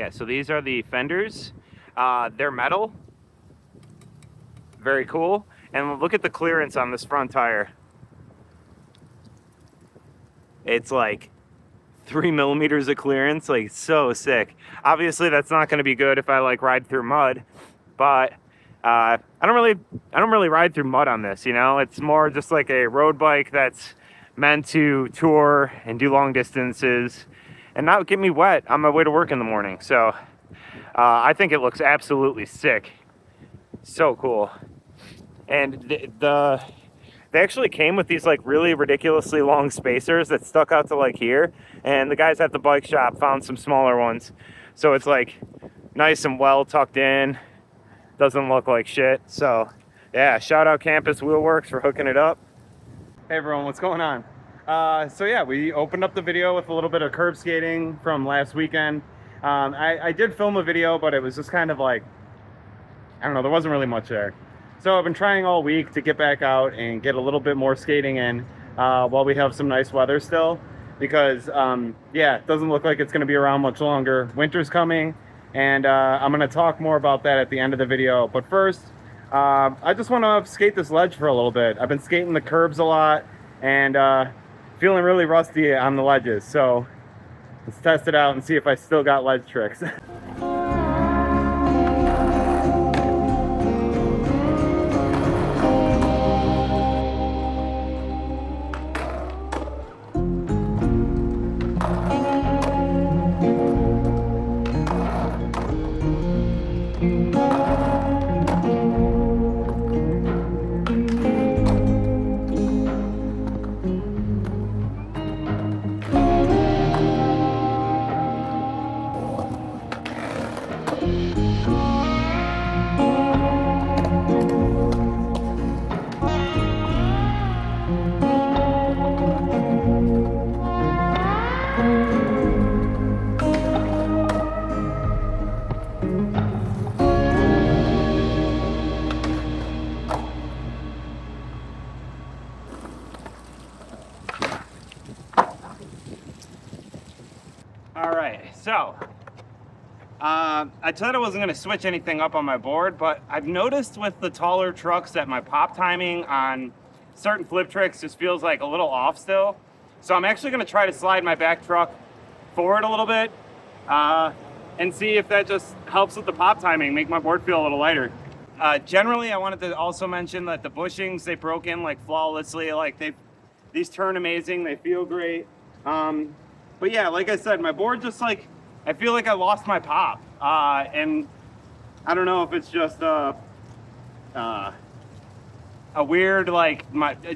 Yeah, so these are the fenders. They're metal. Very cool. And look at the clearance on this front tire. It's like 3 millimeters of clearance, like so sick. Obviously that's not going to be good if I like ride through mud, but I don't really ride through mud on this, you know. It's more just like a road bike that's meant to tour and do long distances and not get me wet on my way to work in the morning. So I think it looks absolutely sick. So cool. And they actually came with these like really ridiculously long spacers that stuck out to like here, and the guys at the bike shop found some smaller ones, so it's like nice and well tucked in, doesn't look like shit. So yeah, shout out Campus Wheelworks for hooking it up. Hey everyone, what's going on? So yeah, we opened up the video with a little bit of curb skating from last weekend. I did film a video, but it was just kind of like, I don't know, there wasn't really much there. So I've been trying all week to get back out and get a little bit more skating in while we have some nice weather still, because yeah, it doesn't look like it's going to be around much longer. Winter's coming, and I'm going to talk more about that at the end of the video. But first, I just want to skate this ledge for a little bit. I've been skating the curbs a lot and feeling really rusty on the ledges. So let's test it out and see if I still got ledge tricks. All right, so I said I wasn't going to switch anything up on my board, but I've noticed with the taller trucks that my pop timing on certain flip tricks just feels like a little off still. So I'm actually going to try to slide my back truck forward a little bit and see if that just helps with the pop timing, make my board feel a little lighter. Generally, I wanted to also mention that the bushings, they broke in like flawlessly. Like these turn amazing, they feel great. But yeah, like I said, my board just like, I feel like I lost my pop. And I don't know if it's just a weird, like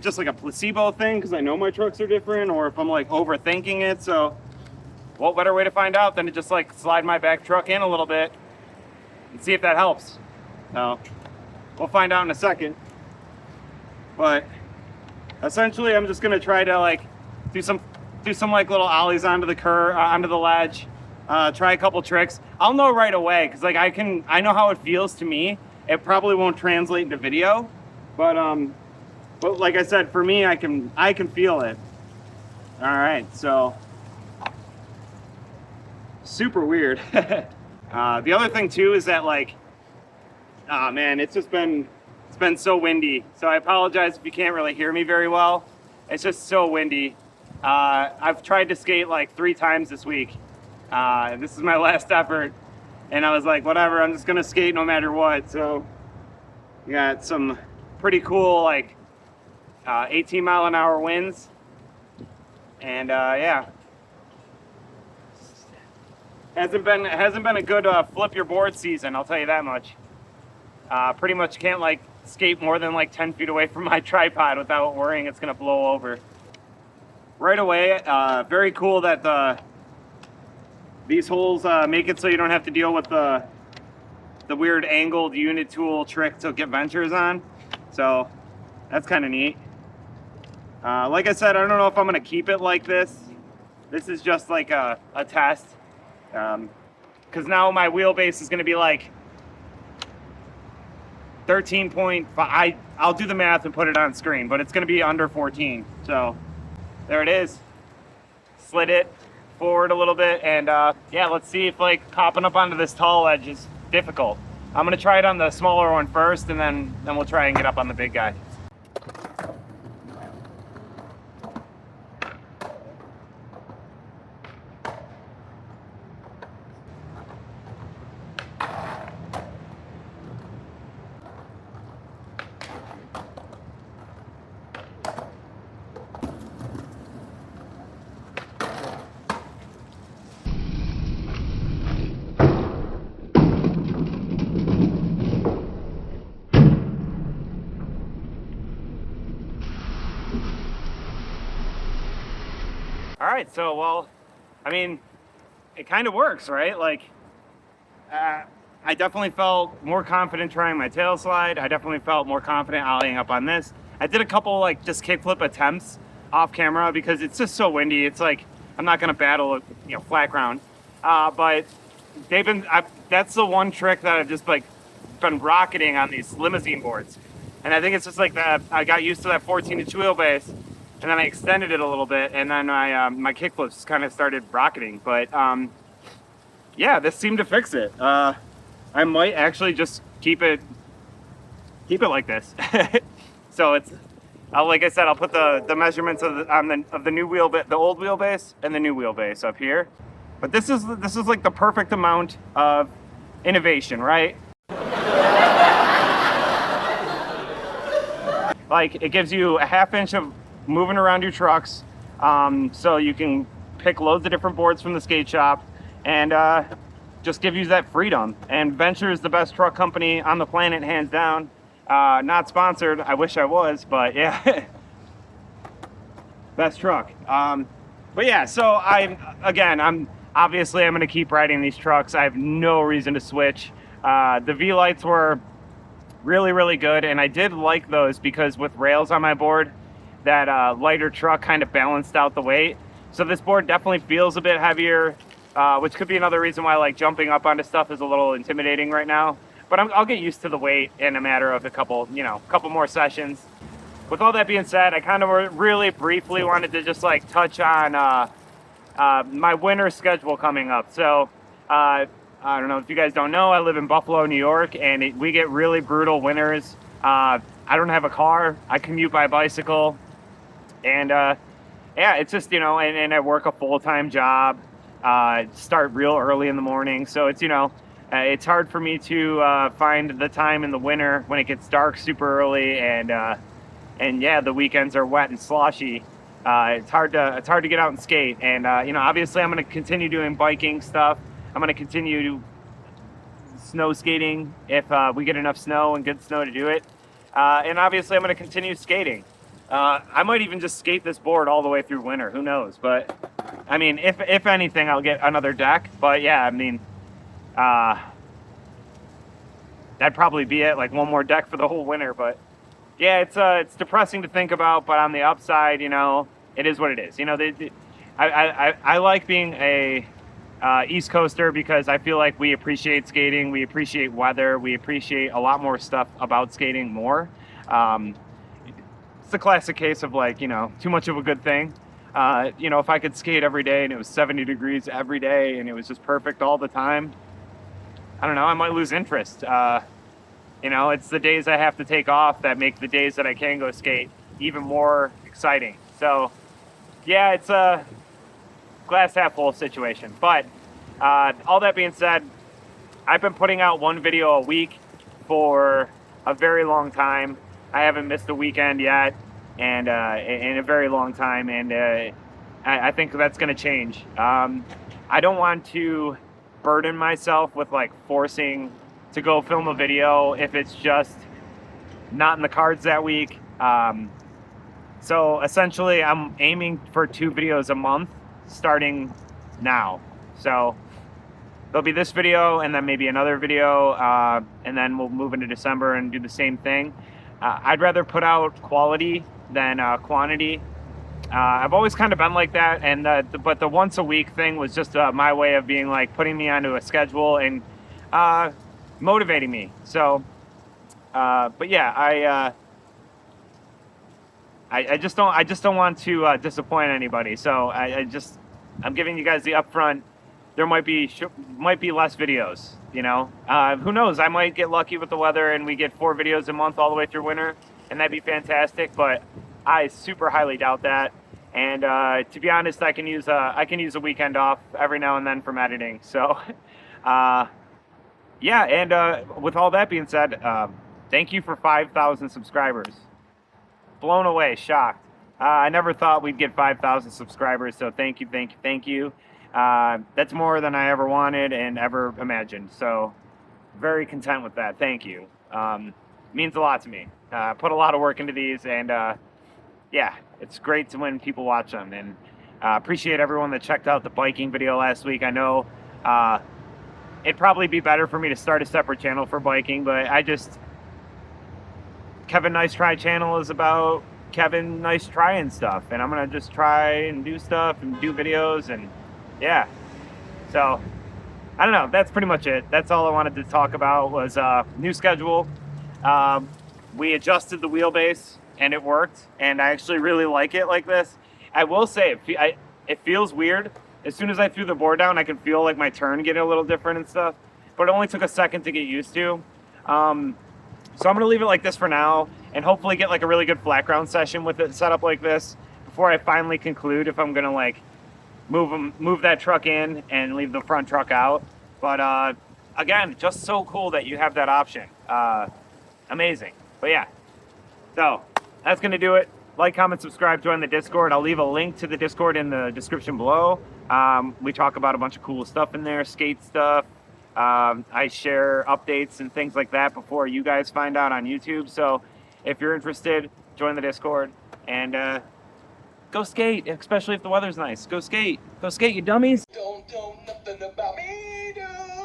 just like a placebo thing, because I know my trucks are different, or if I'm like overthinking it. So what better way to find out than to just like slide my back truck in a little bit and see if that helps. So we'll find out in a second. But essentially, I'm just gonna try to like do some like little ollies onto the curve, onto the ledge. Try a couple tricks. I'll know right away, because like I know how it feels to me. It probably won't translate into video, but like I said, for me, I can feel it. All right, so super weird. The other thing too is that like, man, it's been been so windy, so I apologize if you can't really hear me very well. It's just so windy. I've tried to skate like 3 times this week. This is my last effort, and I was like, whatever, I'm just gonna skate no matter what. So we got some pretty cool like 18-mile-an-hour winds, and yeah, hasn't been a good flip your board season, I'll tell you that much. Pretty much can't like skate more than like 10 feet away from my tripod without worrying it's gonna blow over. Right away, very cool that these holes make it so you don't have to deal with the weird angled unit tool trick to get ventures on. So that's kind of neat. Like I said, I don't know if I'm gonna keep it like this. This is just like a test. Because now my wheelbase is gonna be like 13.5. I'll do the math and put it on screen, but it's gonna be under 14. So there it is. Slid it forward a little bit, and yeah, let's see if like popping up onto this tall edge is difficult. I'm gonna try it on the smaller one first, and then we'll try and get up on the big guy. All right, so, well, I mean, it kind of works, right? Like, I definitely felt more confident trying my tail slide. I definitely felt more confident ollieing up on this. I did a couple, like, just kickflip attempts off camera because it's just so windy. It's like, I'm not gonna battle, you know, flat ground. But that's the one trick that I've just, like, been rocketing on these limousine boards. And I think it's just like that, I got used to that 14-inch wheelbase, and then I extended it a little bit, and then my kickflips kind of started rocketing. But yeah, this seemed to fix it. I might actually just keep it like this. So it's like I said, I'll put the measurements of the new wheelbase, the old wheelbase, and the new wheelbase up here. But this is like the perfect amount of innovation, right? Like, it gives you a ½ inch of moving around your trucks, so you can pick loads of different boards from the skate shop, and just give you that freedom. And Venture is the best truck company on the planet, hands down. Not sponsored, I wish I was, but yeah. Best truck. But yeah, so I'm obviously I'm gonna keep riding these trucks. I have no reason to switch. The V-lights were really, really good, and I did like those because with rails on my board, that lighter truck kind of balanced out the weight. So this board definitely feels a bit heavier, which could be another reason why like jumping up onto stuff is a little intimidating right now. But I'll get used to the weight in a matter of a couple more sessions. With all that being said, I kind of really briefly wanted to just like touch on my winter schedule coming up. So I don't know if you guys don't know, I live in Buffalo, New York, and we get really brutal winters. I don't have a car. I commute by bicycle. And yeah, it's just, and I work a full-time job, start real early in the morning. So it's, it's hard for me to find the time in the winter when it gets dark super early, and yeah, the weekends are wet and sloshy. It's hard to get out and skate. And obviously I'm going to continue doing biking stuff. I'm going to continue snow skating if we get enough snow and good snow to do it. And obviously I'm going to continue skating. I might even just skate this board all the way through winter. Who knows? But I mean, if anything, I'll get another deck. But yeah, I mean, that'd probably be it. Like one more deck for the whole winter. But yeah, it's depressing to think about. But on the upside, it is what it is. I like being a East Coaster because I feel like we appreciate skating, we appreciate weather, we appreciate a lot more stuff about skating more. It's a classic case of like, too much of a good thing. If I could skate every day and it was 70 degrees every day and it was just perfect all the time, I don't know, I might lose interest. You know, it's the days I have to take off that make the days that I can go skate even more exciting. So yeah, it's a glass half full situation. But all that being said, I've been putting out one video a week for a very long time. I haven't missed a weekend yet, and in a very long time, and I think that's going to change. I don't want to burden myself with like forcing to go film a video if it's just not in the cards that week. So essentially, I'm aiming for 2 videos a month starting now. So there'll be this video and then maybe another video, and then we'll move into December and do the same thing. I'd rather put out quality than quantity. I've always kind of been like that, and but the once a week thing was just my way of being like putting me onto a schedule and motivating me. So, but yeah, I just don't want to disappoint anybody. So I'm giving you guys the upfront. There might be less videos, you know. Who knows? I might get lucky with the weather and we get 4 videos a month all the way through winter, and that'd be fantastic. But I super highly doubt that. And to be honest, I can use a weekend off every now and then from editing. So yeah. And with all that being said, thank you for 5,000 subscribers. Blown away, shocked. I never thought we'd get 5,000 subscribers. So thank you. That's more than I ever wanted and ever imagined. So very content with that. Thank you. Means a lot to me. Put a lot of work into these, and yeah, it's great to when people watch them. And appreciate everyone that checked out the biking video last week. I know it'd probably be better for me to start a separate channel for biking, but Kevin Nice Try channel is about Kevin Nice trying stuff, and I'm gonna just try and do stuff and do videos, and yeah. So I don't know, that's pretty much it. That's all I wanted to talk about was new schedule. We adjusted the wheelbase and it worked, and I actually really like it like this. I will say it feels weird. As soon as I threw the board down, I can feel like my turn getting a little different and stuff, but it only took a second to get used to. So I'm gonna leave it like this for now, and hopefully get like a really good flat ground session with it set up like this before I finally conclude if I'm gonna like move that truck in and leave the front truck out. But again, just so cool that you have that option. Amazing. But yeah, so that's gonna do it. Like, comment, subscribe, join the Discord. I'll leave a link to the Discord in the description below. We talk about a bunch of cool stuff in there, skate stuff. I share updates and things like that before you guys find out on YouTube. So if you're interested, join the Discord and go skate, especially if the weather's nice. Go skate, you dummies. Don't know nothing about me, dude.